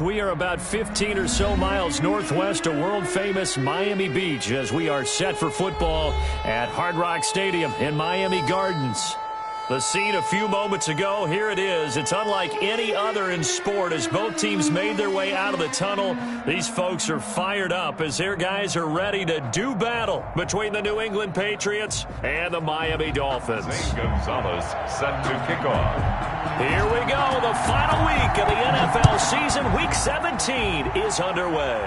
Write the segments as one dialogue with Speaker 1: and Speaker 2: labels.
Speaker 1: We are about 15 or so miles northwest of world-famous Miami Beach as we are set for football at Hard Rock Stadium in Miami Gardens. The scene a few moments ago, here it is. It's unlike any other in sport as both teams made their way out of the tunnel. These folks are fired up as their guys are ready to do battle between the New England Patriots and the Miami Dolphins.
Speaker 2: Gonzalez set to kick off.
Speaker 1: Here we go. The final week of the NFL season. Week 17 is underway.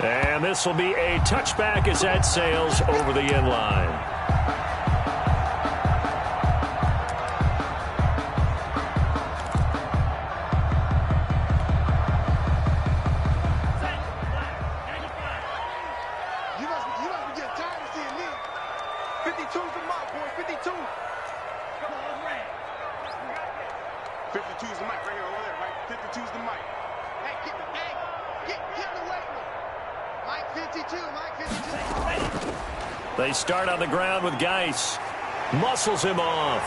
Speaker 1: And this will be a touchback as that sails over the end line. They start on the ground with Geis. Muscles him off.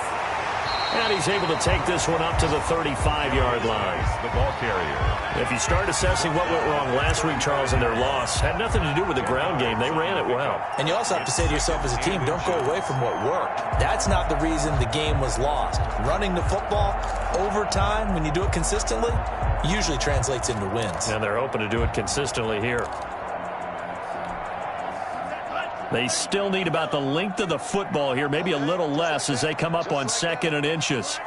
Speaker 1: And he's able to take this one up to the 35-yard line.
Speaker 2: The ball carrier.
Speaker 1: If you start assessing what went wrong last week, Charles, in their loss, had nothing to do with the ground game. They ran it well.
Speaker 3: And you also have to say to yourself as a team, don't go away from what worked. That's not the reason the game was lost. Running the football over time, when you do it consistently, usually translates into wins.
Speaker 1: And they're hoping to do it consistently here. They still need about the length of the football here, maybe a little less as they come up on 2nd and inches.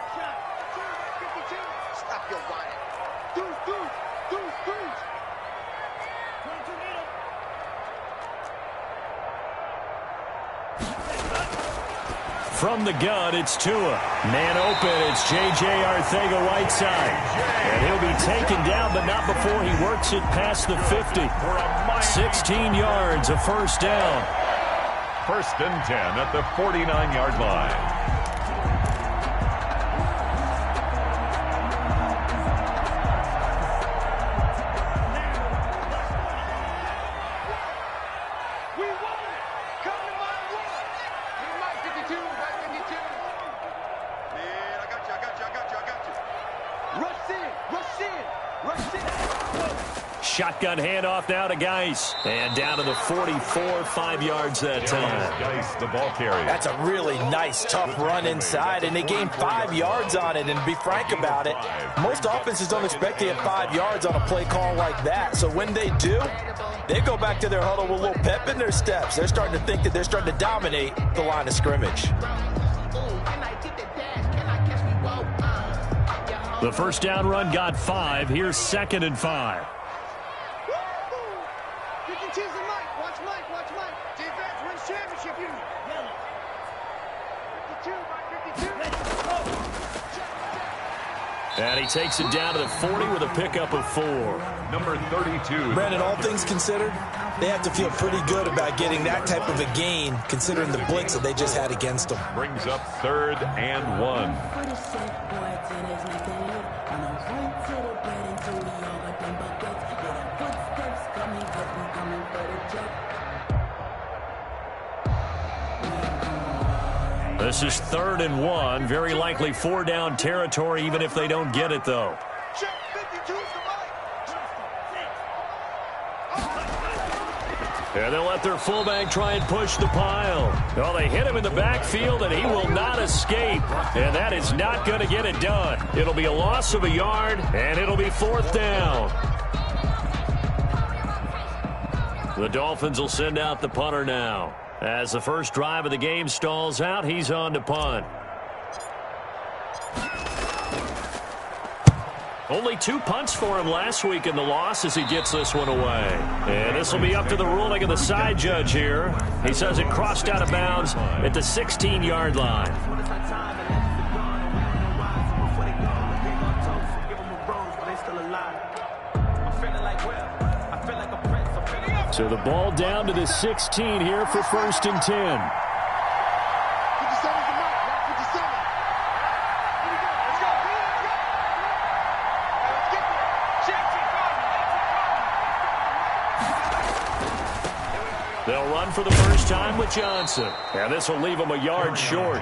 Speaker 1: From the gun, it's Tua. Man open, it's J.J. Arcega-Whiteside. And he'll be taken down, but not before he works it past the 50. 16 yards, a first down.
Speaker 2: 1st and 10 at the 49-yard line.
Speaker 1: Shotgun handoff now to Geis. And down to the 44, 5 yards that time.
Speaker 2: Geis, the ball carrier.
Speaker 3: That's a really nice, tough run inside, and they gained 5 yards on it. And to be frank about it, most offenses don't expect to get 5 yards on a play call like that. So when they do, they go back to their huddle with a little pep in their steps. They're starting to think that they're starting to dominate the line of scrimmage.
Speaker 1: The first down run got 5. Here's 2nd and 5. And he takes it down to the 40 with a pickup of 4.
Speaker 2: Number 32.
Speaker 3: Brandon, all things considered, they have to feel pretty good about getting that type of a gain, considering the blitz that they just had against them.
Speaker 2: Brings up 3rd and 1.
Speaker 1: This is 3rd and 1. Very likely 4-down territory, even if they don't get it, though. And they'll let their fullback try and push the pile. Well, they hit him in the backfield, and he will not escape. And that is not going to get it done. It'll be a loss of a yard, and it'll be 4th down. The Dolphins will send out the punter now. As the first drive of the game stalls out, he's on to punt. Only 2 punts for him last week in the loss as he gets this one away. And this will be up to the ruling of the side judge here. He says it crossed out of bounds at the 16-yard line. So the ball down to the 16 here for 1st and 10. They'll run for the first time with Johnson. And this will leave them a yard short.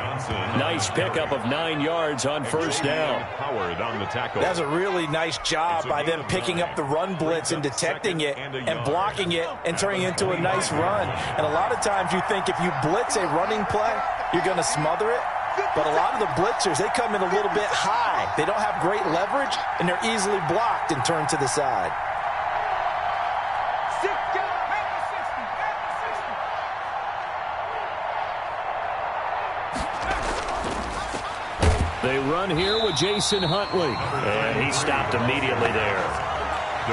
Speaker 1: Nice pickup of 9 yards on first down.
Speaker 3: That's a really nice job by them picking up the run blitz and detecting it and blocking it and turning it into a nice run. And a lot of times you think if you blitz a running play, you're going to smother it. But a lot of the blitzers, they come in a little bit high. They don't have great leverage, and they're easily blocked and turned to the side.
Speaker 1: They run here with Jason Huntley, and he stopped immediately there.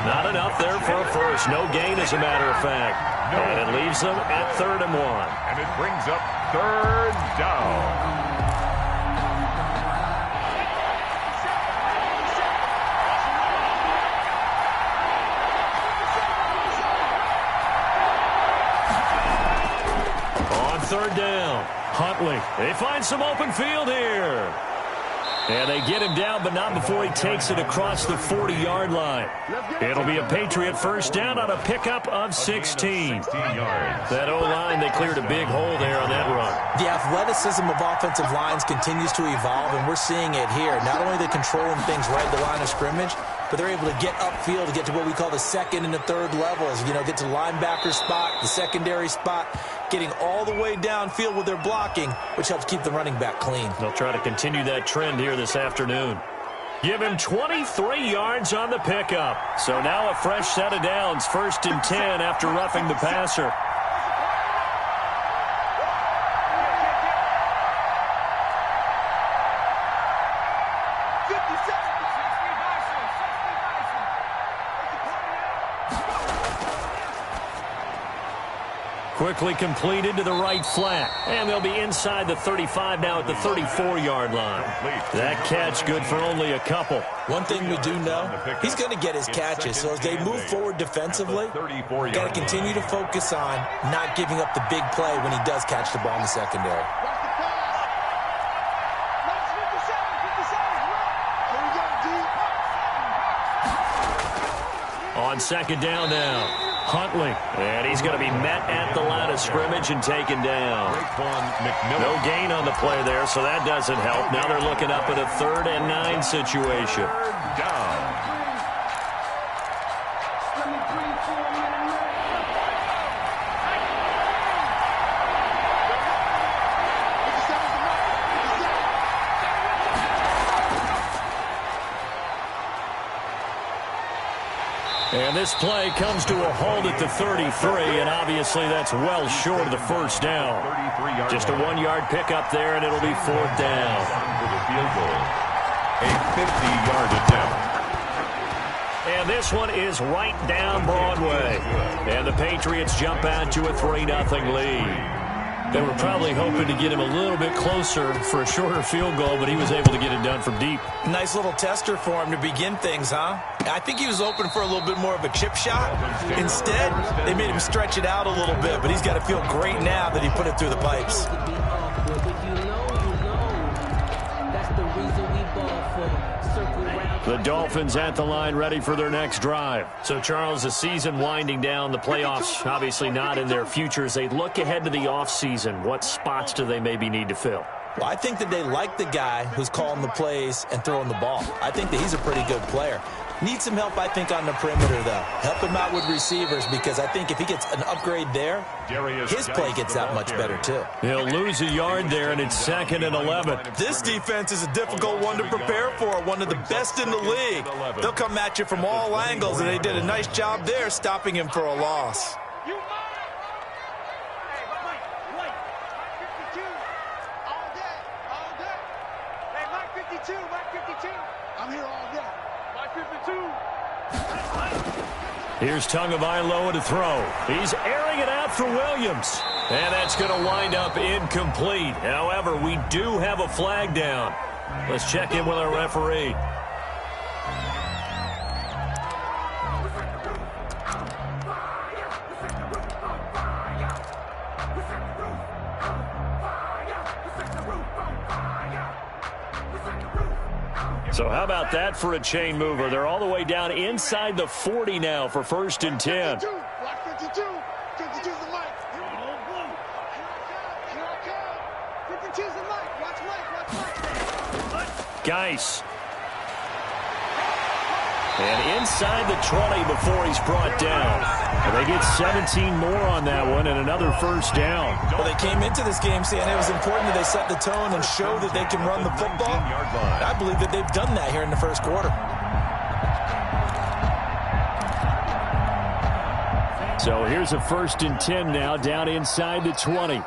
Speaker 1: Not enough there for a first. No gain, as a matter of fact. And it leaves them at 3rd and 1.
Speaker 2: And it brings up 3rd down.
Speaker 1: On 3rd down, Huntley. They find some open field here. And they get him down, but not before he takes it across the 40-yard line. It'll be a Patriot first down on a pickup of 16. That O-line, they cleared a big hole there on that run.
Speaker 3: The athleticism of offensive lines continues to evolve, and we're seeing it here. Not only are they controlling things right at the line of scrimmage, but they're able to get upfield to get to what we call the 2nd and the 3rd levels. You know, get to linebacker spot, the secondary spot, getting all the way downfield with their blocking, which helps keep the running back clean.
Speaker 1: They'll try to continue that trend here this afternoon. Give him 23 yards on the pickup. So now a fresh set of downs, 1st and 10 after roughing the passer. Quickly completed to the right flat. And they'll be inside the 35 now at the 34-yard line. That catch good for only a couple.
Speaker 3: One thing we do know, he's going to get his catches. So as they move forward defensively, got to continue to focus on not giving up the big play when he does catch the ball in the secondary.
Speaker 1: On 2nd down now. Huntley, and he's going to be met at the line of scrimmage and taken down. No gain on the play there, so that doesn't help. Now they're looking up at a 3rd and 9 situation. And this play comes to a halt at the 33, and obviously that's well short of the first down. Just a 1-yard pickup there, and it'll be 4th down.
Speaker 2: A 50-yard attempt.
Speaker 1: And this one is right down Broadway. And the Patriots jump out to a 3-0 lead. They were probably hoping to get him a little bit closer for a shorter field goal, but he was able to get it done from deep.
Speaker 3: Nice little tester for him to begin things, huh? I think he was open for a little bit more of a chip shot. Instead, they made him stretch it out a little bit, but he's got to feel great now that he put it through the pipes.
Speaker 1: The Dolphins at the line ready for their next drive. So, Charles, the season winding down, the playoffs obviously not in their future. As they look ahead to the offseason, what spots do they maybe need to fill?
Speaker 3: Well, I think that they like the guy who's calling the plays and throwing the ball. I think that he's a pretty good player. Needs some help, I think, on the perimeter, though. Help him out with receivers, because I think if he gets an upgrade there, his play gets that much better, too.
Speaker 1: He'll lose a yard there, and it's 2nd and 11.
Speaker 3: This defense is a difficult one to prepare for, one of the best in the league. They'll come at you from all angles, and they did a nice job there stopping him for a loss.
Speaker 1: Here's Tagovailoa to throw. He's airing it out for Williams. And that's going to wind up incomplete. However, we do have a flag down. Let's check in with our referee. So how about that for a chain mover? They're all the way down inside the 40 now for 1st and 10. Geis. And inside the 20 before he's brought down. And they get 17 more on that one and another first down.
Speaker 3: Well, they came into this game saying it was important that they set the tone and show that they can run the football. I believe that they've done that here in the first quarter.
Speaker 1: So here's a 1st and 10 now down inside the 20.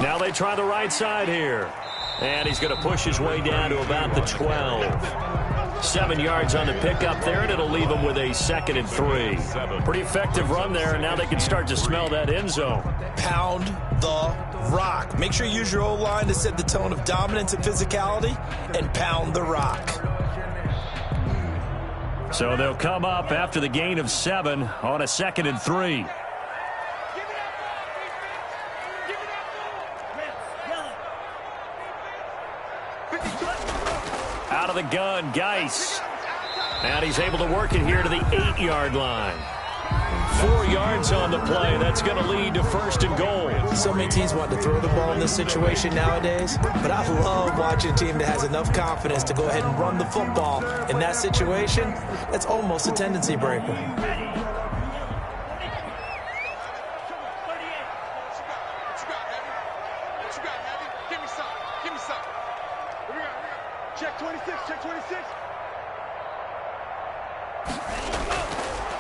Speaker 1: Now they try the right side here. And he's going to push his way down to about the 12. 7 yards on the pickup there, and it'll leave him with a 2nd and 3. Pretty effective run there, and now they can start to smell that end zone.
Speaker 3: Pound the rock. Make sure you use your O-line to set the tone of dominance and physicality, and pound the rock.
Speaker 1: So they'll come up after the gain of 7 on a 2nd and 3. Out of the gun, Geis. And he's able to work it here to the 8-yard line. 4 yards on the play. That's going to lead to 1st and goal.
Speaker 3: So many teams want to throw the ball in this situation nowadays, but I love watching a team that has enough confidence to go ahead and run the football. In that situation, that's almost a tendency breaker.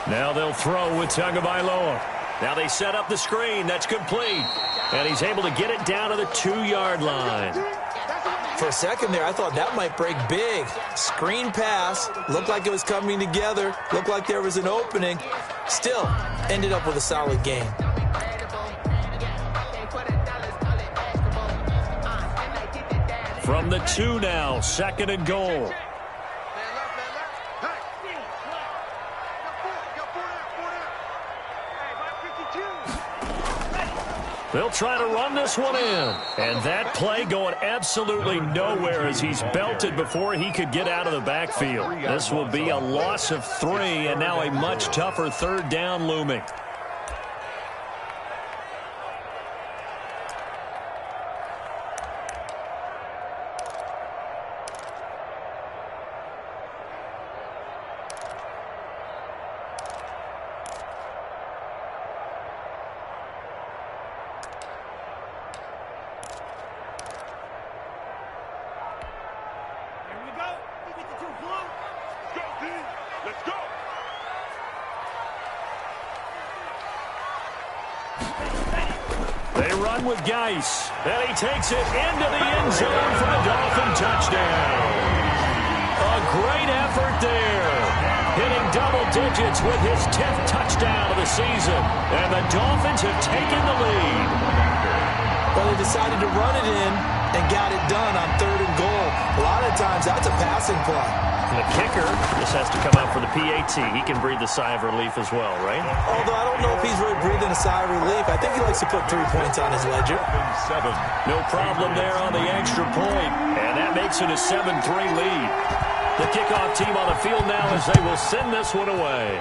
Speaker 1: Now they'll throw with Tagovailoa. Now they set up the screen. That's complete. And he's able to get it down to the 2-yard line.
Speaker 3: For a second there, I thought that might break big. Screen pass. Looked like it was coming together. Looked like there was an opening. Still, ended up with a solid game.
Speaker 1: From the 2 now, 2nd and goal. They'll try to run this one in. And that play going absolutely nowhere as he's belted before he could get out of the backfield. This will be a loss of 3 and now a much tougher 3rd down looming. They run with Geis, and he takes it into the end zone for the Dolphin touchdown. A great effort there, hitting double digits with his 10th touchdown of the season, and the Dolphins have taken the lead.
Speaker 3: Well, they decided to run it in and got it done on 3rd and goal. A lot of times, that's a passing play.
Speaker 1: And the kicker just has to come out for the PAT. He can breathe a sigh of relief as well, right?
Speaker 3: Although I don't know if he's really breathing a sigh of relief. I think he likes to put 3 points on his ledger.
Speaker 1: No problem there on the extra point. And that makes it a 7-3 lead. The kickoff team on the field now as they will send this one away.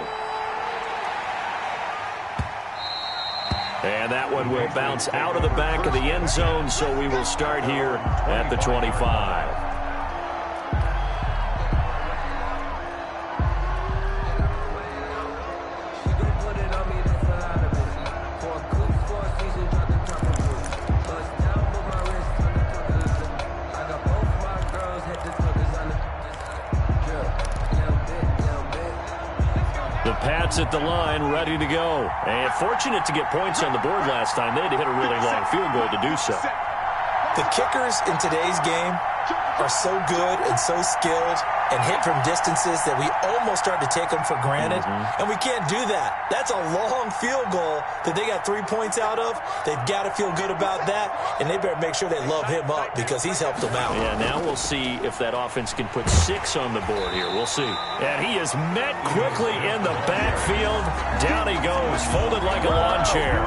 Speaker 1: And that one will bounce out of the back of the end zone, so we will start here at the 25. Pats at the line, ready to go. And fortunate to get points on the board last time. They had to hit a really long field goal to do so.
Speaker 3: The kickers in today's game are so good and so skilled and hit from distances that we almost start to take them for granted. And we can't do that. That's a long field goal that they got 3 points out of. They've got to feel good about that, and they better make sure they love him up because he's helped them out.
Speaker 1: Yeah, now we'll see if that offense can put 6 on the board here. We'll see. And he is met quickly in the backfield. Down he goes, folded like a lawn chair.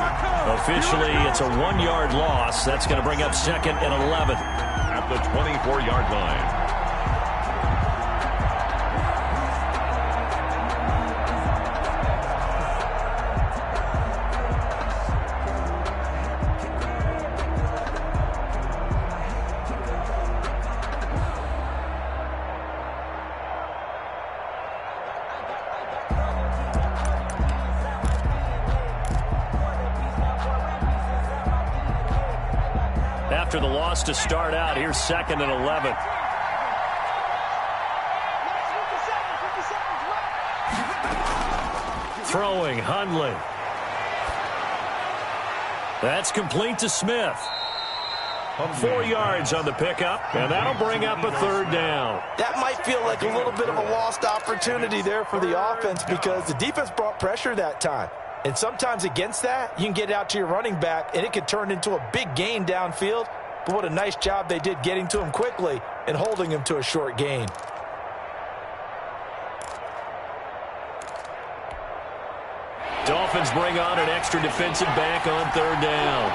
Speaker 1: Officially, it's a 1-yard loss. That's going to bring up 2nd and 11.
Speaker 2: At the 24-yard line.
Speaker 1: after the loss to start out. Here's 2nd and 11. Throwing, Hundley. That's complete to Smith. 4 yards on the pickup, and that'll bring up a 3rd down.
Speaker 3: That might feel like a little bit of a lost opportunity there for the offense because the defense brought pressure that time. And sometimes against that, you can get out to your running back, and it could turn into a big gain downfield. But what a nice job they did getting to him quickly and holding him to a short gain.
Speaker 1: Dolphins bring on an extra defensive back on 3rd down.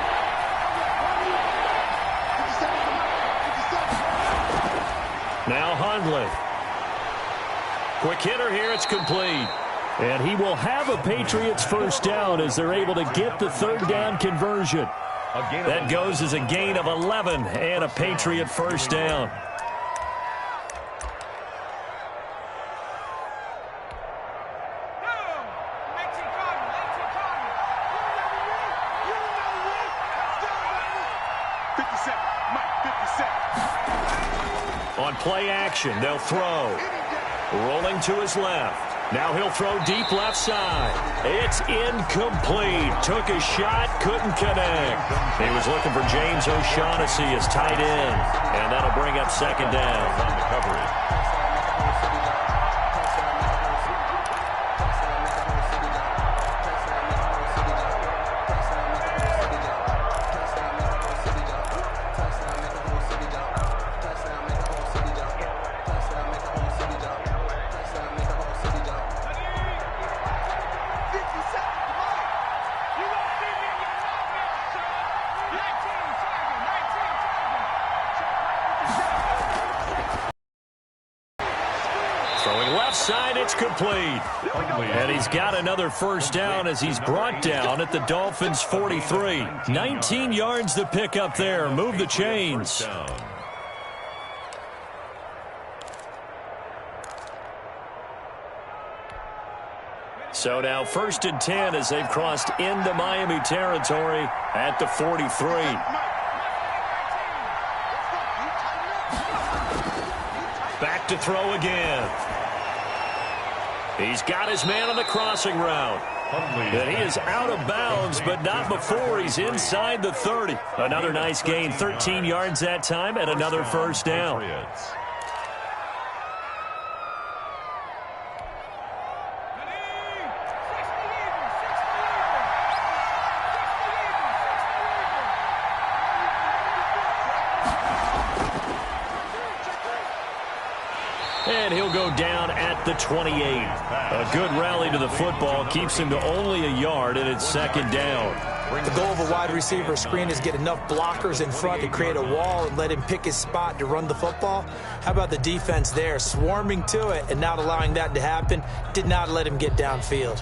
Speaker 1: Now Hundley. Quick hitter here, it's complete. And he will have a Patriots 1st down as they're able to get the 3rd down conversion. That goes as a gain of 11 and a Patriot 1st down. On play action, they'll throw. Rolling to his left. Now he'll throw deep left side. It's incomplete. Took a shot, couldn't connect. He was looking for James O'Shaughnessy as tight end. And that'll bring up 2nd down.
Speaker 2: On the coverage.
Speaker 1: It's complete. And he's got another 1st down as he's brought down at the Dolphins' 43. 19 yards to pick up there. Move the chains. So now 1st and 10 as they've crossed into Miami territory at the 43. Back to throw again. He's got his man on the crossing route. And he is out of bounds, but not before he's inside the 30. Another nice gain, 13 yards that time, and another 1st down. And he'll go down at the 28. A good rally to the football keeps him to only a yard, and it's 2nd down.
Speaker 3: The goal of a wide receiver screen is get enough blockers in front to create a wall and let him pick his spot to run the football. How about the defense there, swarming to it and not allowing that to happen? Did not let him get downfield.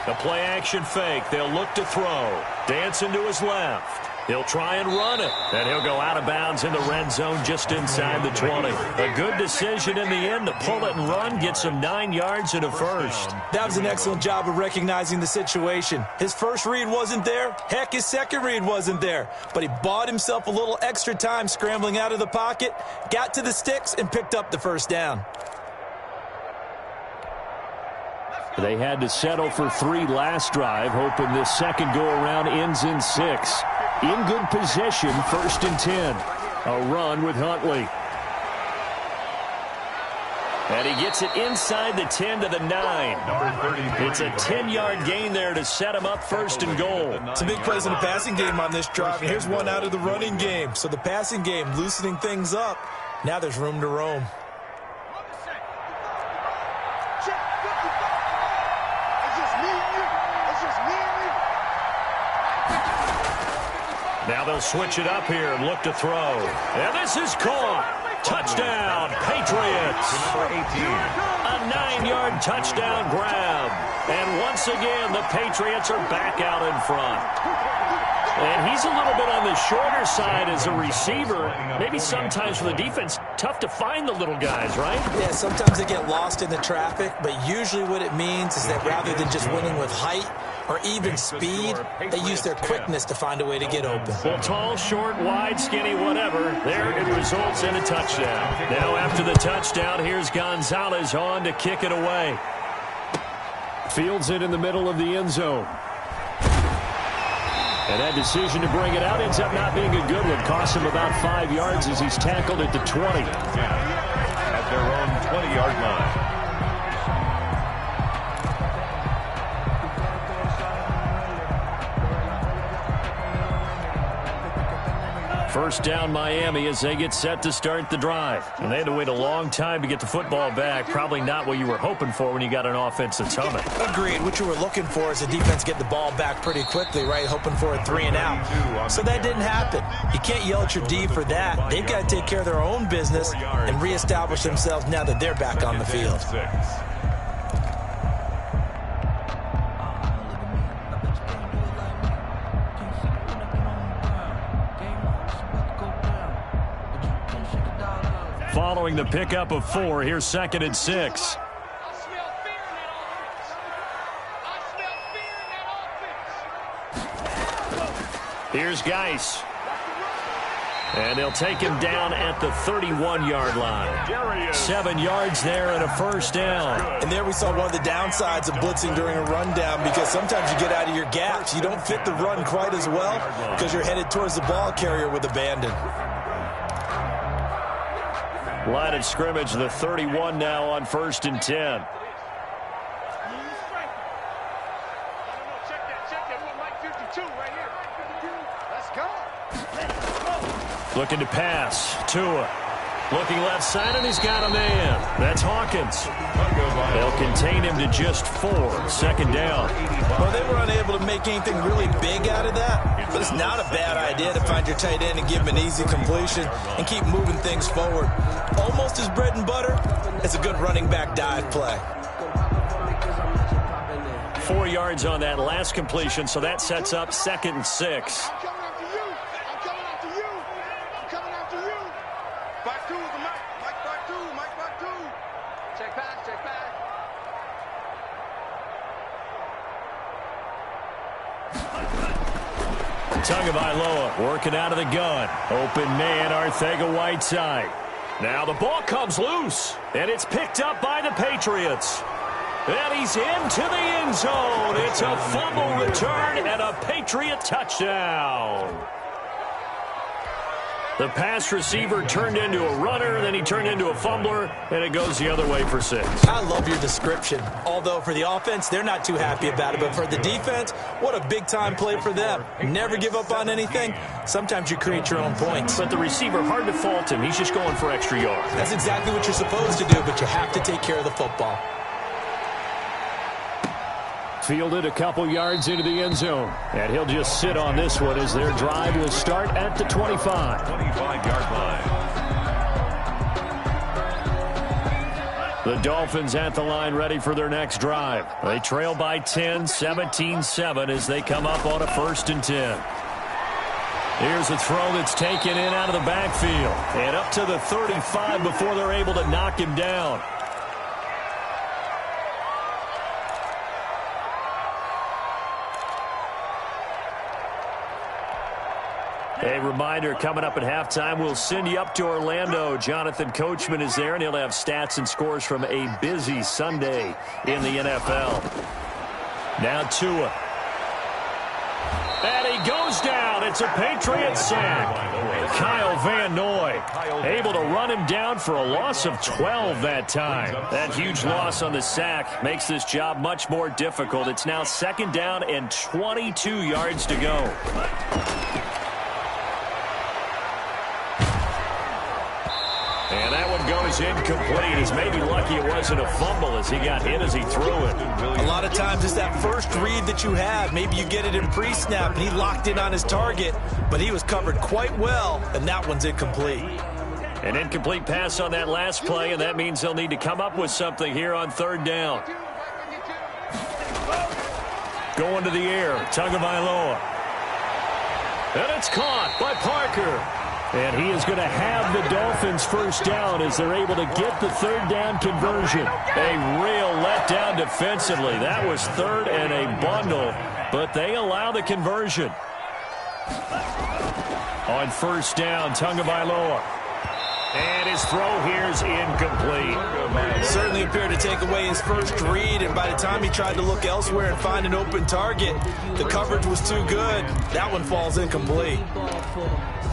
Speaker 1: The play action fake. They'll look to throw. Dancing to his left. He'll try and run it. And he'll go out of bounds in the red zone just inside the 20. A good decision in the end to pull it and run. Gets him 9 yards and a 1st.
Speaker 3: That was an excellent job of recognizing the situation. His first read wasn't there. Heck, his second read wasn't there. But he bought himself a little extra time scrambling out of the pocket, got to the sticks, and picked up the 1st down.
Speaker 1: They had to settle for 3 last drive, hoping this second go-around ends in 6. In good position, 1st and 10. A run with Huntley. And he gets it inside the 10 to the 9. It's a 10-yard gain there to set him up 1st and goal.
Speaker 3: It's a big plays in the passing game on this drive, and here's one out of the running game. So the passing game loosening things up. Now there's room to roam.
Speaker 1: Now they'll switch it up here and look to throw. And this is caught. Touchdown, Patriots. A 9-yard touchdown grab. And once again, the Patriots are back out in front. And he's a little bit on the shorter side as a receiver. Maybe sometimes for the defense, tough to find the little guys, right?
Speaker 3: Yeah, sometimes they get lost in the traffic, but usually what it means is that rather than just winning with height or even speed, they use their quickness to find a way to get open.
Speaker 1: Well, tall, short, wide, skinny, whatever, there it results in a touchdown. Now after the touchdown, here's Gonzalez on to kick it away. Fields it in the middle of the end zone. And that decision to bring it out ends up not being a good one. Costs him about 5 yards as he's tackled at the 20.
Speaker 2: At their own 20-yard line.
Speaker 1: First down Miami as they get set to start the drive. And they had to wait a long time to get the football back. Probably not what you were hoping for when you got an offense that's humming.
Speaker 3: Agreed. What you were looking for is the defense get the ball back pretty quickly, right? Hoping for a 3 and out. So that didn't happen. You can't yell at your D for that. They've got to take care of their own business and reestablish themselves now that they're back on the field.
Speaker 1: Following the pickup of 4, here's 2nd and 6. Here's Geis. And they'll take him down at the 31-yard line. 7 yards there and a first down.
Speaker 3: And there we saw one of the downsides of blitzing during a rundown, because sometimes you get out of your gaps. You don't fit the run quite as well because you're headed towards the ball carrier with abandon.
Speaker 1: Line of scrimmage, the 31 now on 1st and 10. Looking to pass. Tua. Looking left side, and he's got a man. That's Hawkins. They'll contain him to just 4. 2nd down.
Speaker 3: Well, they were unable to make anything really big out of that, but it's not a bad idea to find your tight end and give him an easy completion and keep moving things forward. Almost his bread and butter. It's a good running back dive play.
Speaker 1: 4 yards on that last completion, so that sets up 2nd and 6. Tagovailoa working out of the gun. Open man, Arcega-Whiteside. Now the ball comes loose, and it's picked up by the Patriots. And he's into the end zone. It's a fumble return and a Patriot touchdown. The pass receiver turned into a runner, then he turned into a fumbler, and it goes the other way for 6.
Speaker 3: I love your description. Although for the offense, they're not too happy about it. But for the defense, what a big-time play for them. Never give up on anything. Sometimes you create your own points.
Speaker 1: But the receiver, hard to fault him. He's just going for extra yards.
Speaker 3: That's exactly what you're supposed to do, but you have to take care of the football.
Speaker 1: Fielded a couple yards into the end zone. And he'll just sit on this one as their drive will start at the 25.
Speaker 2: 25-yard line.
Speaker 1: The Dolphins at the line ready for their next drive. They trail by 10, 17-7 as they come up on a 1st and 10. Here's a throw that's taken in out of the backfield. And up to the 35 before they're able to knock him down. A reminder, coming up at halftime, we'll send you up to Orlando. Jonathan Coachman is there, and he'll have stats and scores from a busy Sunday in the NFL. Now Tua. And he goes down. It's a Patriot sack. Kyle Van Noy able to run him down for a loss of 12 that time. That huge loss on the sack makes this job much more difficult. It's now 2nd down and 22 yards to go. And that one goes incomplete. He's maybe lucky it wasn't a fumble as he got hit as he threw it.
Speaker 3: A lot of times it's that first read that you have. Maybe you get it in pre-snap, and he locked in on his target, but he was covered quite well, and that one's incomplete.
Speaker 1: An incomplete pass on that last play, and that means they'll need to come up with something here on 3rd down. Going to the air, Tagovailoa. And it's caught by Parker. And he is going to have the Dolphins first down as they're able to get the third down conversion. A real letdown defensively. That was third and a bundle, but they allow the conversion. On first down, Tagovailoa. And his throw here is incomplete.
Speaker 3: Certainly appeared to take away his first read, and by the time he tried to look elsewhere and find an open target, the coverage was too good. That one falls incomplete.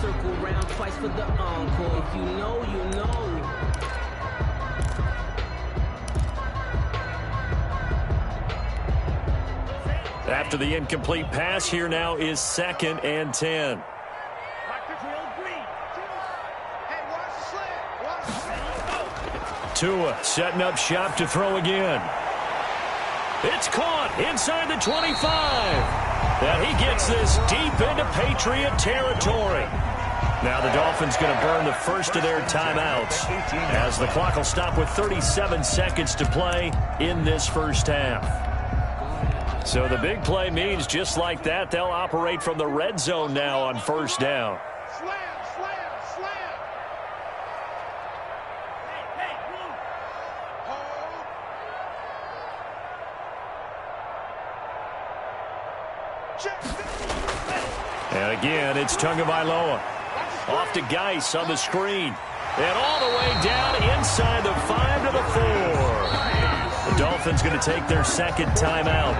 Speaker 4: Circle round twice for the encore. If you know, you know.
Speaker 1: After the incomplete pass, here now is 2nd and 10. Tua setting up shop to throw again. It's caught inside the 25. And he gets this deep into Patriot territory. Now the Dolphins going to burn the first of their timeouts as the clock will stop with 37 seconds to play in this first half. So the big play means just like that, they'll operate from the red zone now on first down. And again, it's Tagovailoa. Off to Geis on the screen. And all the way down inside the 5 to the 4. The Dolphins going to take their second timeout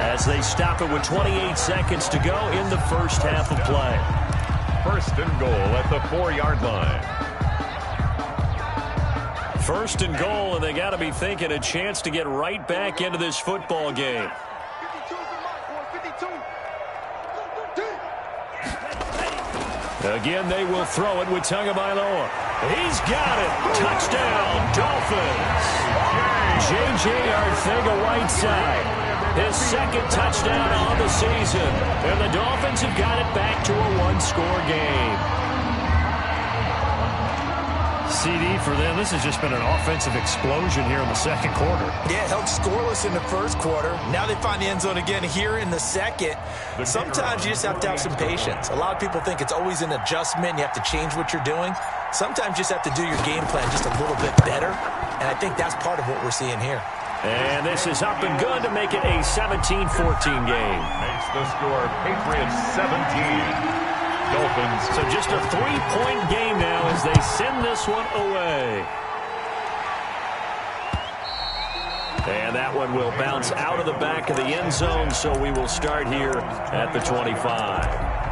Speaker 1: as they stop it with 28 seconds to go in the first half of play.
Speaker 2: First and goal at the 4-yard line.
Speaker 1: First and goal, and they got to be thinking a chance to get right back into this football game. Again, they will throw it with Tagovailoa. He's got it. Touchdown, Dolphins. J.J. Arcega-Whiteside. His second touchdown on the season. And the Dolphins have got it back to a one-score game. CD for them. This has just been an offensive explosion here in the second quarter.
Speaker 3: Yeah, held scoreless in the first quarter. Now they find the end zone again here in the second. Sometimes you just have to have some patience. A lot of people think it's always an adjustment. You have to change what you're doing. Sometimes you just have to do your game plan just a little bit better. And I think that's part of what we're seeing here.
Speaker 1: And this is up and good to make it a 17-14 game.
Speaker 2: Makes the score Patriots 17. Dolphins.
Speaker 1: So just a 3-point game now as they send this one away. And that one will bounce out of the back of the end zone, so we will start here at the 25.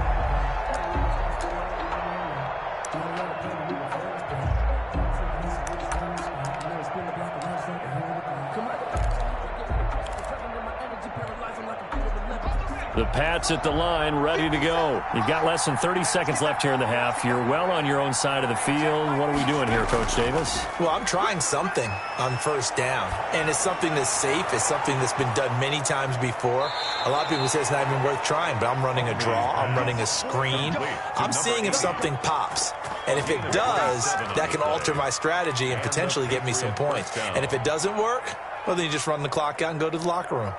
Speaker 1: The Pats at the line, ready to go. You've got less than 30 seconds left here in the half. You're well on your own side of the field. What are we doing here, Coach Davis?
Speaker 3: Well, I'm trying something on first down, and it's something that's safe. It's something that's been done many times before. A lot of people say it's not even worth trying, but I'm running a draw. I'm running a screen. I'm seeing if something pops. And if it does, that can alter my strategy and potentially get me some points. And if it doesn't work, well, then you just run the clock out and go to the locker room.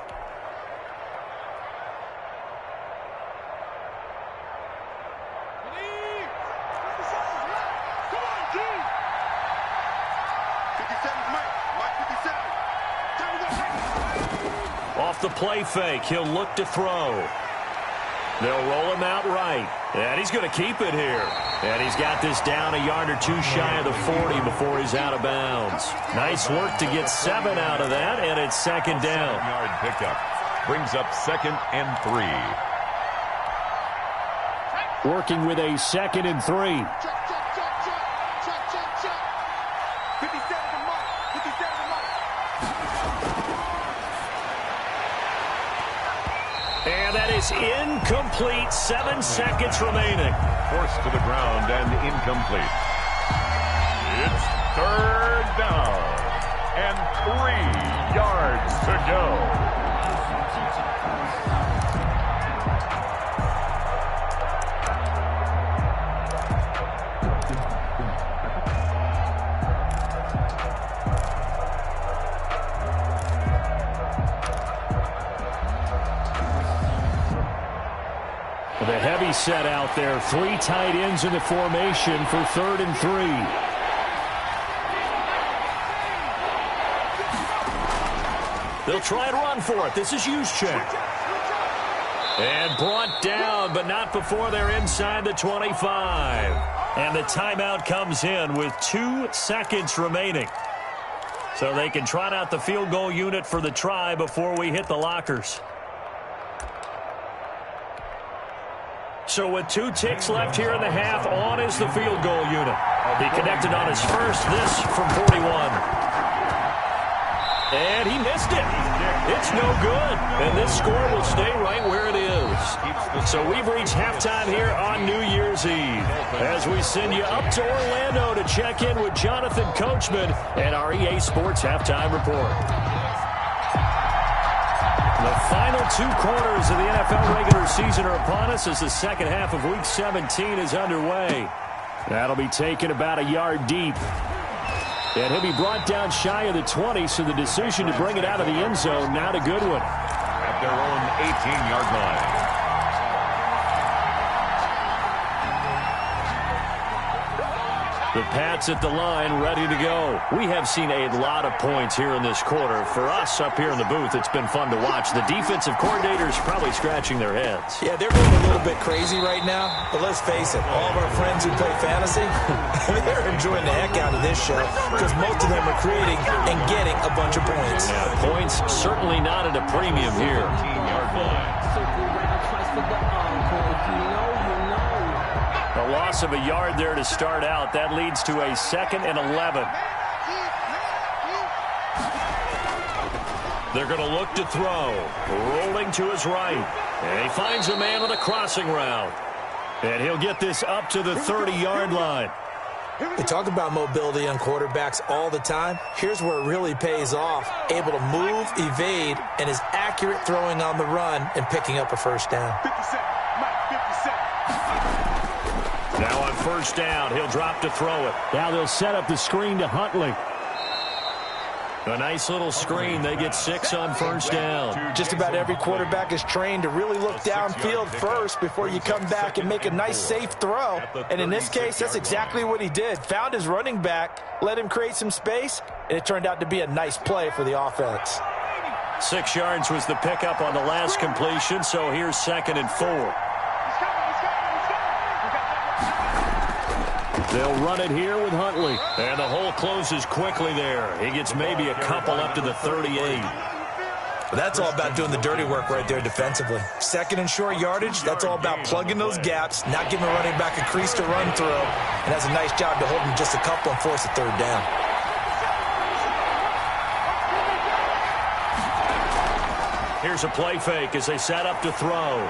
Speaker 1: Off the play fake, he'll look to throw. They'll roll him out right. And he's going to keep it here. And he's got this down a yard or two shy of the 40 before he's out of bounds. Nice work to get 7 out of that, and it's second down.
Speaker 2: 7-yard pickup. Brings up 2nd and 3.
Speaker 1: Working with a 2nd and 3. And that is incomplete. 7 seconds remaining.
Speaker 2: Forced to the ground and incomplete. It's 3rd down and 3 yards to go.
Speaker 1: The heavy set out there. 3 tight ends in the formation for 3rd and 3. They'll try and run for it. This is Juszczyk. And brought down, but not before they're inside the 25. And the timeout comes in with 2 seconds remaining. So they can trot out the field goal unit for the try before we hit the lockers. So with 2 ticks left here in the half, on is the field goal unit. He connected on his first, this from 41. And he missed it. It's no good. And this score will stay right where it is. So we've reached halftime here on New Year's Eve, as we send you up to Orlando to check in with Jonathan Coachman and our EA Sports Halftime Report. The final 2 quarters of the NFL regular season are upon us as the second half of Week 17 is underway. That'll be taken about a yard deep. And he'll be brought down shy of the 20, so the decision to bring it out of the end zone, not a good one.
Speaker 2: At their own 18-yard line.
Speaker 1: The Pats at the line, ready to go. We have seen a lot of points here in this quarter. For us up here in the booth, it's been fun to watch. The defensive coordinators probably scratching their heads.
Speaker 3: Yeah, they're going a little bit crazy right now. But let's face it, all of our friends who play fantasy, they're enjoying the heck out of this show because most of them are creating and getting a bunch of points.
Speaker 1: Yeah, points certainly not at a premium here.
Speaker 2: 18-yard line.
Speaker 4: Circle round twice for the encore. If you know, you know.
Speaker 1: A loss of a yard there to start out. That leads to a 2nd and 11. They're going to look to throw. Rolling to his right. And he finds a man on a crossing route. And he'll get this up to the 30-yard line.
Speaker 3: We talk about mobility on quarterbacks all the time. Here's where it really pays off. Able to move, evade, and is accurate throwing on the run and picking up a first down.
Speaker 1: Now on first down, he'll drop to throw it. Now they'll set up the screen to Huntley. A nice little screen. They get 6 on first down.
Speaker 3: Just about every quarterback is trained to really look downfield first before you come back and make a nice, safe throw. And in this case, that's exactly what he did. Found his running back, let him create some space, and it turned out to be a nice play for the offense.
Speaker 1: 6 yards was the pickup on the last completion, so here's 2nd and 4. They'll run it here with Huntley. And the hole closes quickly there. He gets maybe a couple up to the 38.
Speaker 3: But that's all about doing the dirty work right there defensively. 2nd and short yardage, that's all about plugging those gaps, not giving the running back a crease to run through, and has a nice job to hold him just a couple and force a 3rd down.
Speaker 1: Here's a play fake as they set up to throw.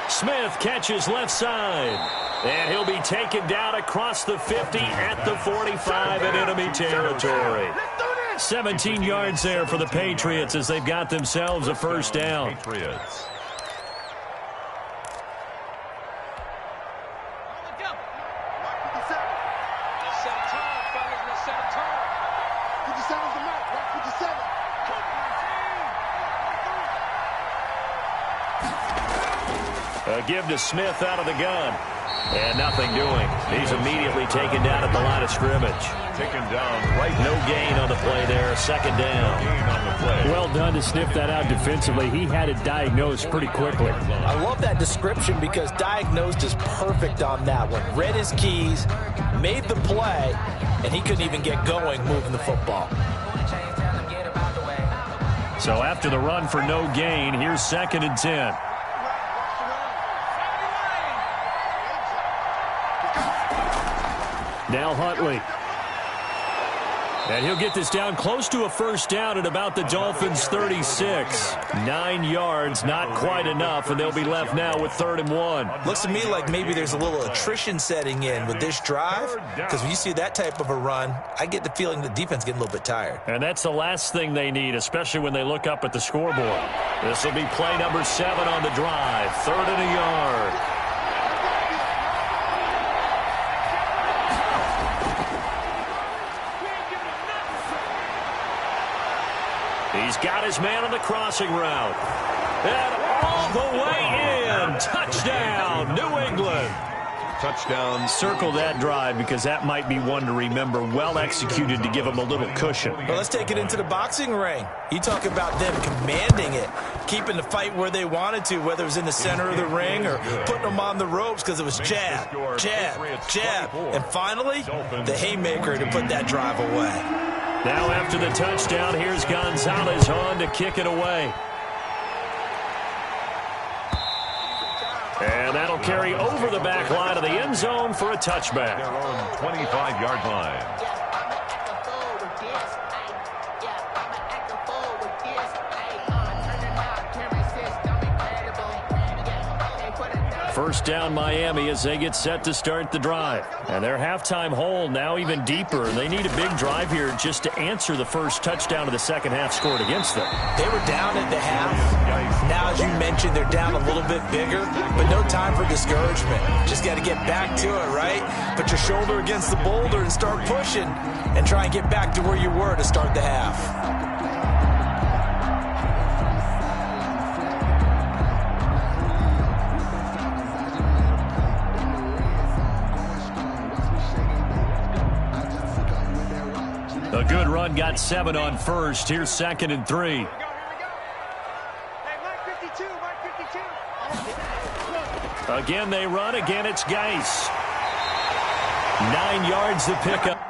Speaker 1: Smith catches left side. And he'll be taken down across the 50 at the 45 in enemy territory. 17 yards there for the Patriots as they've got themselves a first down.
Speaker 2: Patriots.
Speaker 1: A give to Smith out of the gun. And nothing doing. He's immediately taken down at the line of scrimmage.
Speaker 2: Taken down right.
Speaker 1: No gain on the play there. 2nd down.
Speaker 2: Gain on the play.
Speaker 1: Well done to sniff that out defensively. He had it diagnosed pretty quickly.
Speaker 3: I love that description because diagnosed is perfect on that one. Read his keys, made the play, and he couldn't even get going moving the football.
Speaker 1: So after the run for no gain, here's 2nd and 10. Now Huntley. And he'll get this down close to a first down at about the Dolphins' 36. 9 yards, not quite enough, and they'll be left now with 3rd and 1.
Speaker 3: Looks to me like maybe there's a little attrition setting in with this drive, because when you see that type of a run, I get the feeling the defense getting a little bit tired.
Speaker 1: And that's the last thing they need, especially when they look up at the scoreboard. This will be play number 7 on the drive. 3rd and a yard. He's got his man on the crossing route. And off the way in. Touchdown, New England.
Speaker 2: Touchdown.
Speaker 1: Circle that drive because that might be one to remember. Well executed to give them a little cushion.
Speaker 3: Well, let's take it into the boxing ring. You talk about them commanding it, keeping the fight where they wanted to, whether it was in the center of the ring or putting them on the ropes because it was jab, jab, jab. And finally, the haymaker to put that drive away.
Speaker 1: Now after the touchdown, here's Gonzalez on to kick it away. And that'll carry over the back line of the end zone for a touchback.
Speaker 2: Their own 25-yard line.
Speaker 1: First down Miami as they get set to start the drive. And their halftime hole now even deeper. They need a big drive here just to answer the first touchdown of the second half scored against them.
Speaker 3: They were down at the half. Now, as you mentioned, they're down a little bit bigger, but no time for discouragement. Just got to get back to it, right? Put your shoulder against the boulder and start pushing and try and get back to where you were to start the half.
Speaker 1: A good run, got 7 on first. Here's 2nd and 3. Again, they run. Again, it's Geis. 9 yards to pick up.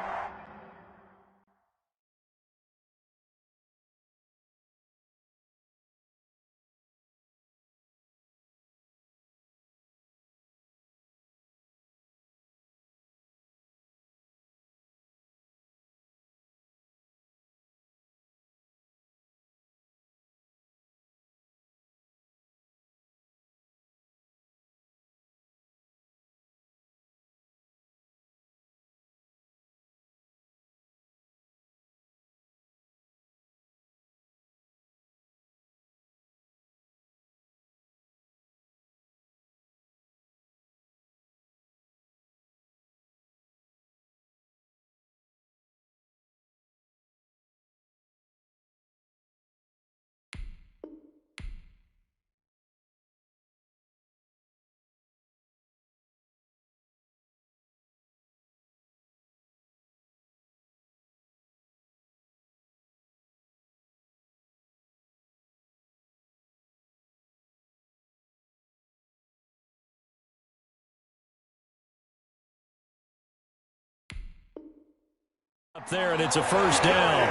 Speaker 1: Up there, and it's a first down.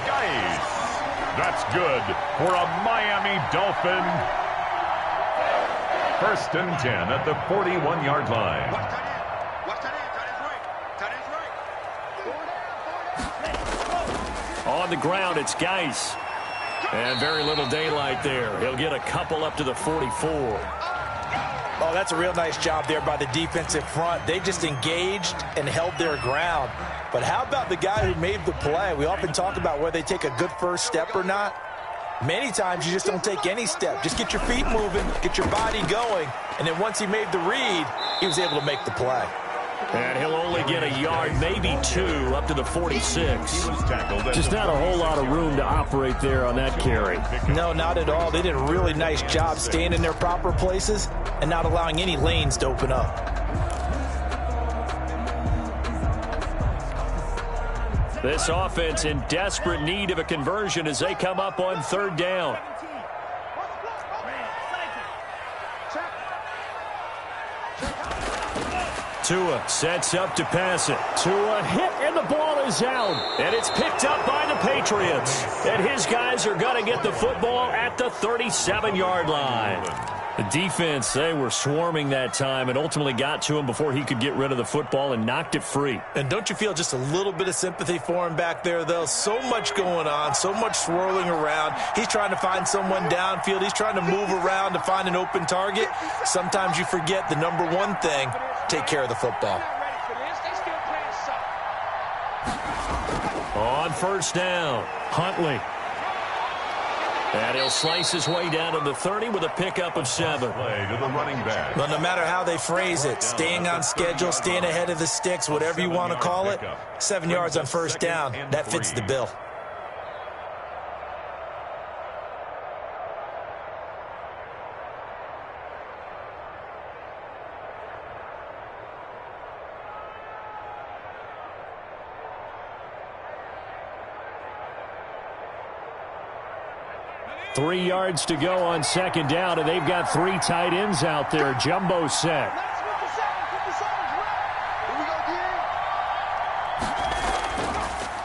Speaker 2: Guys, that's good for a Miami Dolphin. 1st and 10 at the 41-yard line.
Speaker 1: On the ground, it's Geis. And very little daylight there. He'll get a couple up to the 44.
Speaker 3: Oh, that's a real nice job there by the defensive front. They just engaged and held their ground. But how about the guy who made the play? We often talk about whether they take a good first step or not. Many times you just don't take any step. Just get your feet moving, get your body going, and then once he made the read, he was able to make the play.
Speaker 1: And he'll only get a yard, maybe 2, up to the 46. Just not a whole lot of room to operate there on that carry.
Speaker 3: No, not at all. They did a really nice job staying in their proper places and not allowing any lanes to open up.
Speaker 1: This offense in desperate need of a conversion as they come up on 3rd down. Tua sets up to pass it. Tua hit, and the ball is out. And it's picked up by the Patriots. And his guys are going to get the football at the 37-yard line. The defense, they were swarming that time and ultimately got to him before he could get rid of the football and knocked it free.
Speaker 3: And don't you feel just a little bit of sympathy for him back there, though? So much going on, so much swirling around. He's trying to find someone downfield. He's trying to move around to find an open target. Sometimes you forget the number one thing, take care of the football.
Speaker 1: On 1st down, Huntley. And he'll slice his way down to the 30 with a pickup of 7.
Speaker 2: Play to the running back.
Speaker 3: Well, no matter how they phrase it, staying on schedule, staying ahead of the sticks, whatever you want to call it, 7 yards on 1st down, that fits the bill.
Speaker 1: 3 yards to go on second down, and they've got 3 tight ends out there. Jumbo set.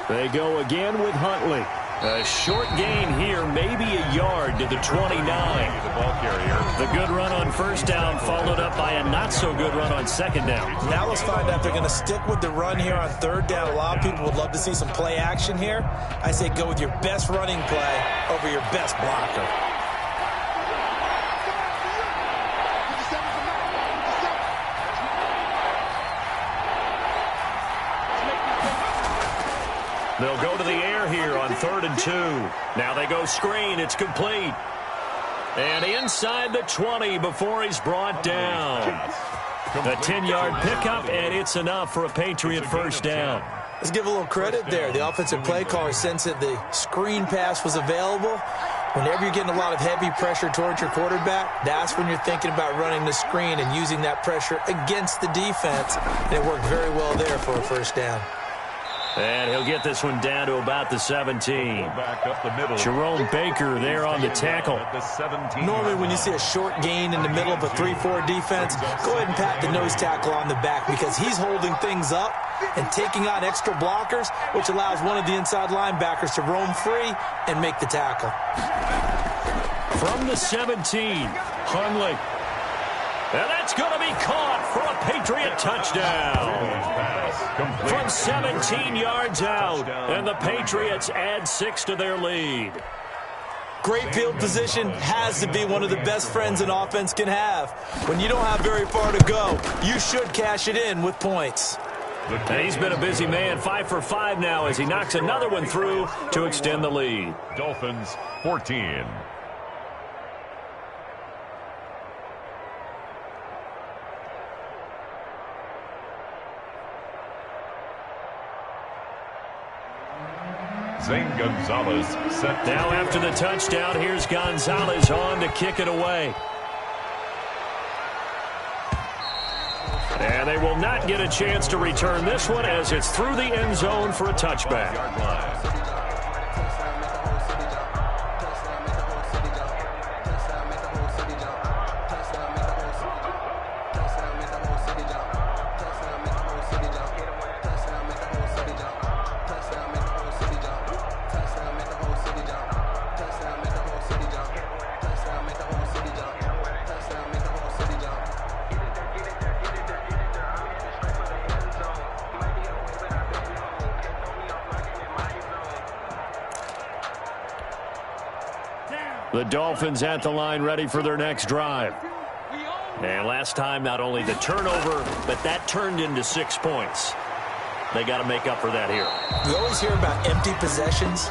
Speaker 1: They go again with Huntley. A short gain here, maybe a yard to the 29.
Speaker 2: The ball carrier.
Speaker 1: The good run on first down followed up by a not-so-good run on second down.
Speaker 3: Now let's find out if they're going to stick with the run here on third down. A lot of people would love to see some play action here. I say go with your best running play over your best blocker.
Speaker 1: They'll go to the air here on 3rd and 2. Now they go screen. It's complete. And inside the 20 before he's brought down. A 10-yard pickup, and it's enough for a Patriot first down.
Speaker 3: Let's give a little credit there. The offensive play caller sensed that the screen pass was available. Whenever you're getting a lot of heavy pressure towards your quarterback, that's when you're thinking about running the screen and using that pressure against the defense. And it worked very well there for a first down.
Speaker 1: And he'll get this one down to about the 17.
Speaker 2: Back up the middle.
Speaker 1: Jerome Baker there on the tackle.
Speaker 3: Normally when you see a short gain in the middle of a 3-4 defense, go ahead and pat the nose tackle on the back because he's holding things up and taking on extra blockers, which allows one of the inside linebackers to roam free and make the tackle.
Speaker 1: From the 17, Huntley. And that's going to be caught for a Patriot touchdown. From 17 yards out, and the Patriots add 6 to their lead.
Speaker 3: Great field position has to be one of the best friends an offense can have. When you don't have very far to go, you should cash it in with points.
Speaker 1: And he's been a busy man, 5 for 5 now as he knocks another one through to extend the lead.
Speaker 2: Dolphins 14. Zane Gonzalez set.
Speaker 1: Now after the touchdown, here's Gonzalez on to kick it away. And they will not get a chance to return this one as it's through the end zone for a touchback. The Dolphins at the line ready for their next drive. And last time, not only the turnover, but that turned into 6 points. They got to make up for that here.
Speaker 3: We always hear about empty possessions,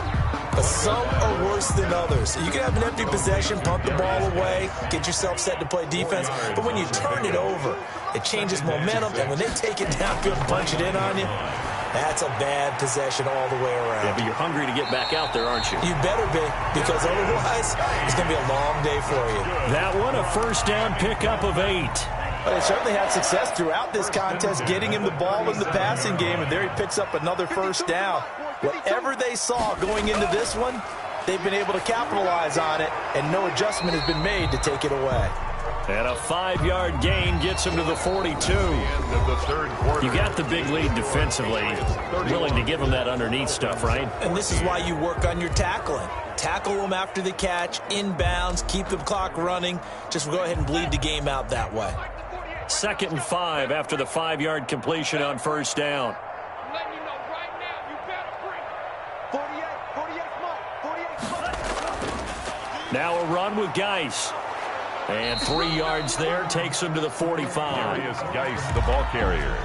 Speaker 3: but some are worse than others. You can have an empty possession, punt the ball away, get yourself set to play defense, but when you turn it over, it changes momentum, and when they take it downfield and punch it in on you, that's a bad possession all the way around.
Speaker 1: Yeah, but you're hungry to get back out there, aren't you?
Speaker 3: You better be, because otherwise, it's going to be a long day for you.
Speaker 1: That one, a first down pickup of 8.
Speaker 3: Well, they certainly had success throughout this contest, getting him the ball in the passing game, and there he picks up another first down. Whatever they saw going into this one, they've been able to capitalize on it, and no adjustment has been made to take it away.
Speaker 1: And a 5-yard gain gets him to the 42. You got the big lead defensively. Willing to give them that underneath stuff, right?
Speaker 3: And this is why you work on your tackling. Tackle them after the catch, inbounds, keep the clock running. Just go ahead and bleed the game out that way.
Speaker 1: 2nd and 5 after the 5-yard completion on first down.
Speaker 5: I'm letting you know right now, you better bring 48.
Speaker 1: Now a run with Geis. And 3 yards there takes him to the 45.
Speaker 2: Here is Geis, the ball carrier.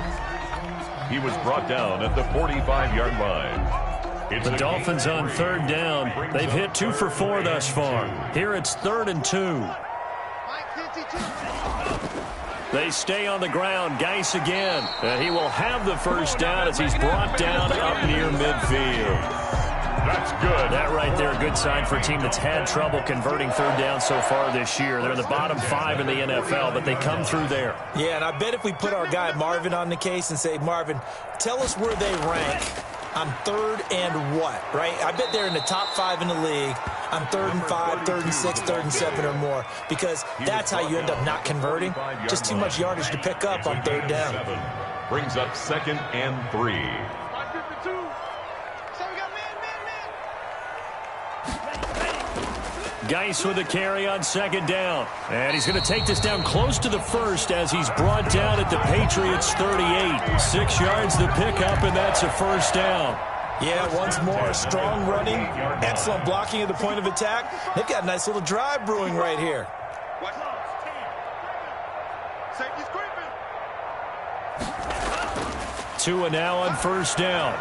Speaker 2: He was brought down at the 45-yard line.
Speaker 1: The Dolphins on 3rd down. They've hit 2 for 4 thus far. Here it's 3rd and 2. They stay on the ground. Geis again. And he will have the first down as he's brought down up near midfield.
Speaker 2: That's good.
Speaker 1: That right there, a good sign for a team that's had trouble converting 3rd down so far this year. They're in the bottom 5 in the NFL, but they come through there.
Speaker 3: Yeah, and I bet if we put our guy Marvin on the case and say, Marvin, tell us where they rank on 3rd and what, right? I bet they're in the top 5 in the league on 3rd and 5, 3rd and 6, 3rd and 7 or more, because that's how you end up not converting. Just too much yardage to pick up on 3rd down.
Speaker 2: Brings up 2nd and 3.
Speaker 1: Geis with the carry on 2nd down. And he's going to take this down close to the 1st as he's brought down at the Patriots 38. 6 yards to pick up, and that's a 1st down.
Speaker 3: Yeah, once more, strong running, excellent blocking at the point of attack. They've got a nice little drive brewing right here.
Speaker 1: Tua now on 1st down.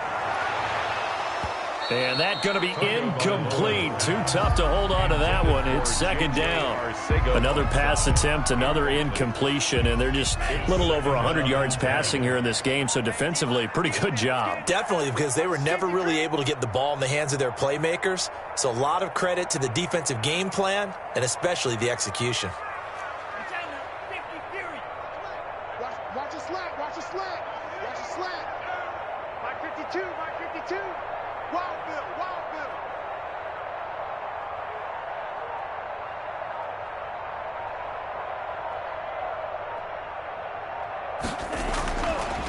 Speaker 1: And that's going to be incomplete. Too tough to hold on to that one. It's 2nd down. Another pass attempt, another incompletion, and they're just a little over 100 yards passing here in this game, so defensively, pretty good job.
Speaker 3: Definitely, because they were never really able to get the ball in the hands of their playmakers, so a lot of credit to the defensive game plan, and especially the execution.
Speaker 5: Watch a slant, watch a slant, watch a slant. Mike 52, Mike 52. Wild Bill, Wild Bill.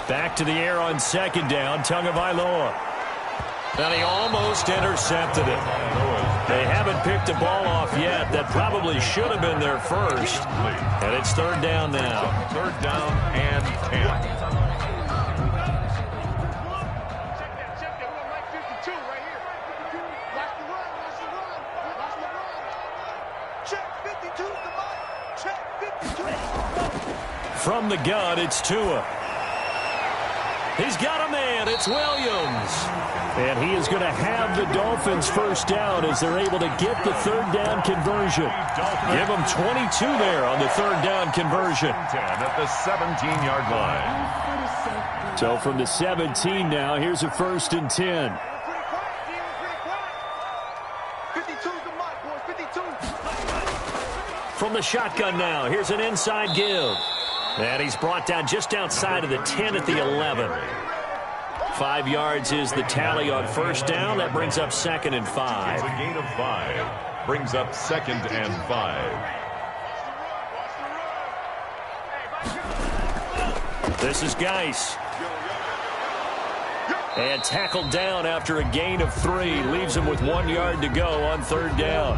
Speaker 1: Back to the air on 2nd down, Tagovailoa. And he almost intercepted it. They haven't picked the ball off yet. That probably should have been their first. And it's 3rd down now.
Speaker 2: 3rd down and 10.
Speaker 1: From the gun, it's Tua. He's got a man. It's Williams. And he is going to have the Dolphins 1st down as they're able to get the 3rd down conversion. Give them 22 there on the 3rd down conversion.
Speaker 2: 10 at the 17-yard line.
Speaker 1: So from the 17 now, here's a 1st and 10.
Speaker 5: 52's the mic, boys, 52.
Speaker 1: From the shotgun now, here's an inside give. And he's brought down just outside of the 10 at the 11. 5 yards is the tally on 1st down. That brings up 2nd and 5.
Speaker 2: It's a gain of 5. Brings up 2nd and 5.
Speaker 1: This is Geis. And tackled down after a gain of 3. Leaves him with 1 yard to go on 3rd down.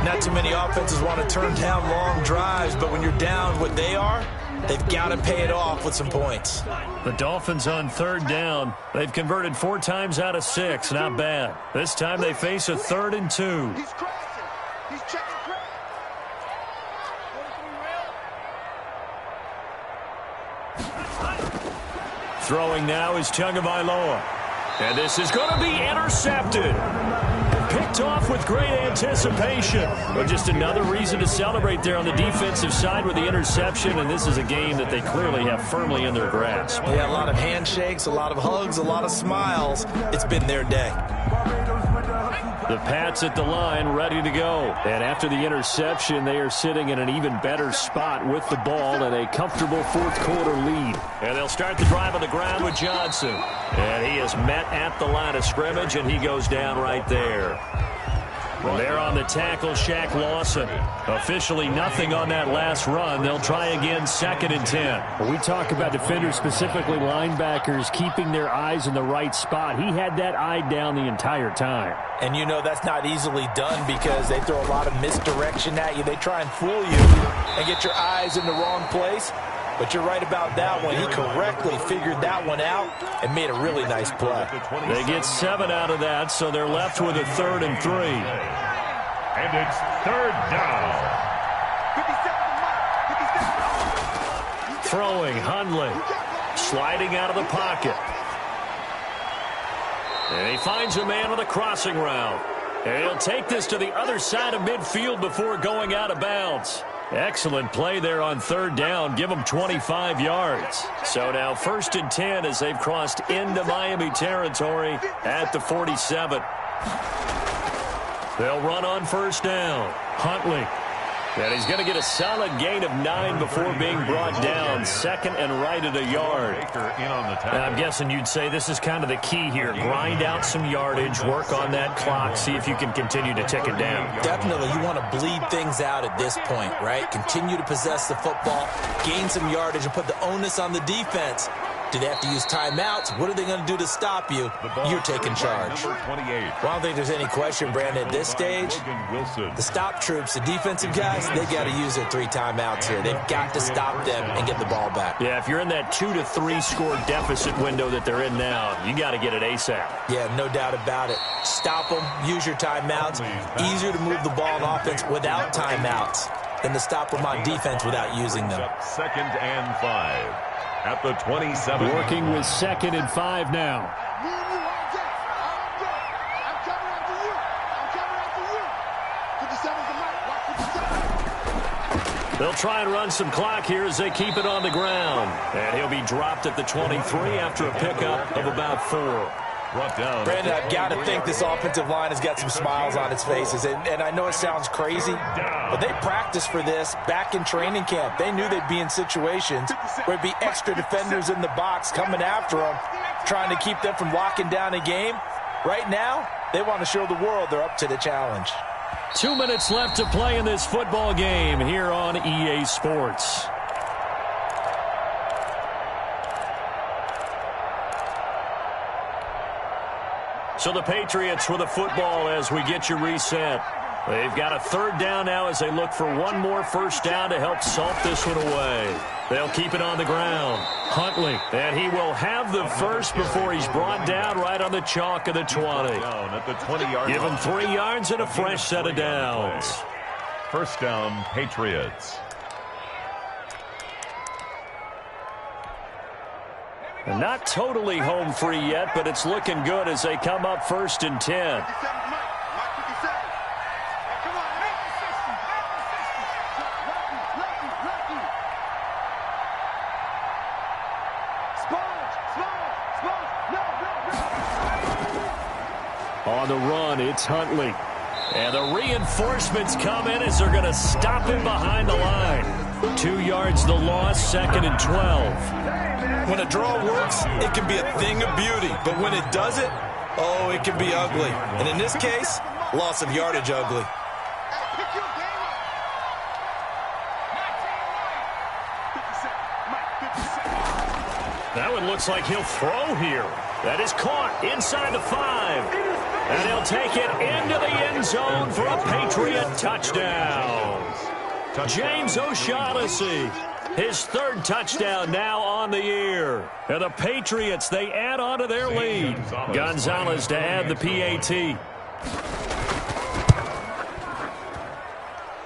Speaker 3: Not too many offenses want to turn down long drives, but when you're down what they are, they've got to pay it off with some points.
Speaker 1: The Dolphins on 3rd down. They've converted 4 times out of 6. Not bad. This time they face a 3rd and 2.
Speaker 5: He's crashing. He's checking crash.
Speaker 1: Throwing now is Tagovailoa. And this is going to be intercepted. Picked off with great anticipation. But just another reason to celebrate there on the defensive side with the interception. And this is a game that they clearly have firmly in their grasp.
Speaker 3: Yeah, a lot of handshakes, a lot of hugs, a lot of smiles. It's been their day.
Speaker 1: The Pats at the line ready to go. And after the interception, they are sitting in an even better spot with the ball and a comfortable 4th quarter lead. And they'll start the drive on the ground with Johnson. And he is met at the line of scrimmage, and he goes down right there. There on the tackle, Shaq Lawson. Officially nothing on that last run. They'll try again, 2nd and 10.
Speaker 6: When we talk about defenders, specifically linebackers, keeping their eyes in the right spot. He had that eye down the entire time.
Speaker 3: And you know that's not easily done because they throw a lot of misdirection at you. They try and fool you and get your eyes in the wrong place. But you're right about that one. He correctly figured that one out and made a really nice play.
Speaker 1: They get 7 out of that, so they're left with a 3rd and 3.
Speaker 2: And it's 3rd down.
Speaker 1: Throwing, Hundley. Sliding out of the pocket. And he finds a man with a crossing route. And he'll take this to the other side of midfield before going out of bounds. Excellent play there on 3rd down. Give them 25 yards. So now 1st and 10 as they've crossed into Miami territory at the 47. They'll run on 1st down. Huntley And he's going to get a solid gain of 9 before being brought down. Second and right at a yard. And I'm guessing you'd say this is kind of the key here. Grind out some yardage, work on that clock, see if you can continue to tick it down.
Speaker 3: Definitely, you want to bleed things out at this point, right? Continue to possess the football, gain some yardage, and put the onus on the defense. Do they have to use timeouts? What are they going to do to stop you? You're taking charge. Well, I don't think there's any question, Brandon, at this stage, the stop troops, the defensive guys, they got to use their 3 timeouts here. They've got to stop them and get the ball back.
Speaker 1: Yeah, if you're in that 2 to 3 score deficit window that they're in now, you got to get it ASAP.
Speaker 3: Yeah, no doubt about it. Stop them, use your timeouts. Easier to move the ball on offense without timeouts than to stop them on defense without using them.
Speaker 2: 2nd and 5. At the 27.
Speaker 6: Working with 2nd and 5 now.
Speaker 5: Me and you all day. I'm coming after you. I'm coming after you. 57's the mic. Watch 57.
Speaker 1: They'll try and run some clock here as they keep it on the ground. And he'll be dropped at the 23 after a pickup of about 4.
Speaker 2: Brought down.
Speaker 3: Brandon, I've got to think this offensive line has got some smiles on its faces. And I know it sounds crazy, but they practiced for this back in training camp. They knew they'd be in situations where there'd be extra defenders in the box coming after them, trying to keep them from locking down a game. Right now, they want to show the world they're up to the challenge.
Speaker 6: 2 minutes left to play in this football game here on EA Sports.
Speaker 1: So the Patriots with the football as we get you reset. They've got a 3rd down now as they look for one more first down to help salt this one away. They'll keep it on the ground. Huntley, and he will have the first before he's brought down right on the chalk of the 20.
Speaker 2: At the 20-yard
Speaker 1: Give him 3 yards and a fresh set of downs.
Speaker 2: First down, Patriots.
Speaker 1: And not totally home free yet, but it's looking good as they come up 1st and 10. On the run, it's Huntley. And the reinforcements come in as they're going to stop him behind the line. 2 yards the loss, 2nd and 12.
Speaker 3: When a draw works, it can be a thing of beauty. But when it doesn't, oh, it can be ugly. And in this case, loss of yardage ugly.
Speaker 1: That one looks like he'll throw here. That is caught inside the 5. And he'll take it into the end zone for a Patriot touchdown. James O'Shaughnessy, his 3rd touchdown now on the year. And the Patriots, they add on to their lead. Gonzalez to add the PAT.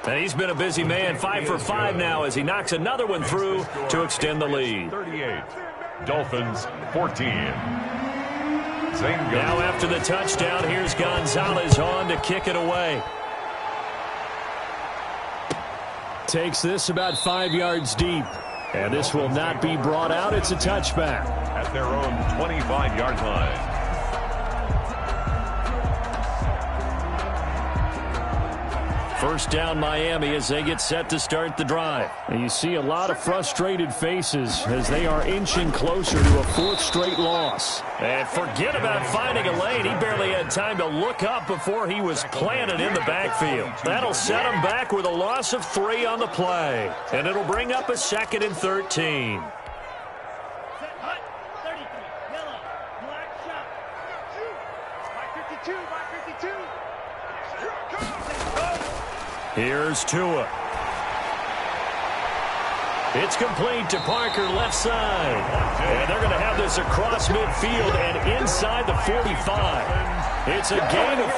Speaker 1: And he's been a busy man, 5 for 5 now as he knocks another one through to extend the lead.
Speaker 2: 38. Dolphins 14.
Speaker 1: Now after the touchdown, here's Gonzalez on to kick it away.
Speaker 6: Takes this about 5 yards deep. And this will not be brought out. It's a touchback.
Speaker 2: At their own 25-yard line.
Speaker 1: First down Miami as they get set to start the drive.
Speaker 6: And you see a lot of frustrated faces as they are inching closer to a 4th straight loss.
Speaker 1: And forget about finding a lane. He barely had time to look up before he was planted in the backfield. That'll set him back with a loss of 3 on the play. And it'll bring up a 2nd and 13. Here's Tua. It's complete to Parker, left side. And they're going to have this across midfield and inside the 45. It's a gain of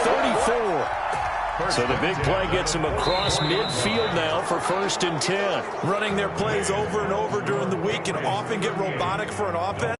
Speaker 1: 34. So the big play gets them across midfield now for 1st and 10.
Speaker 3: Running their plays over and over during the week can often get robotic for an offense.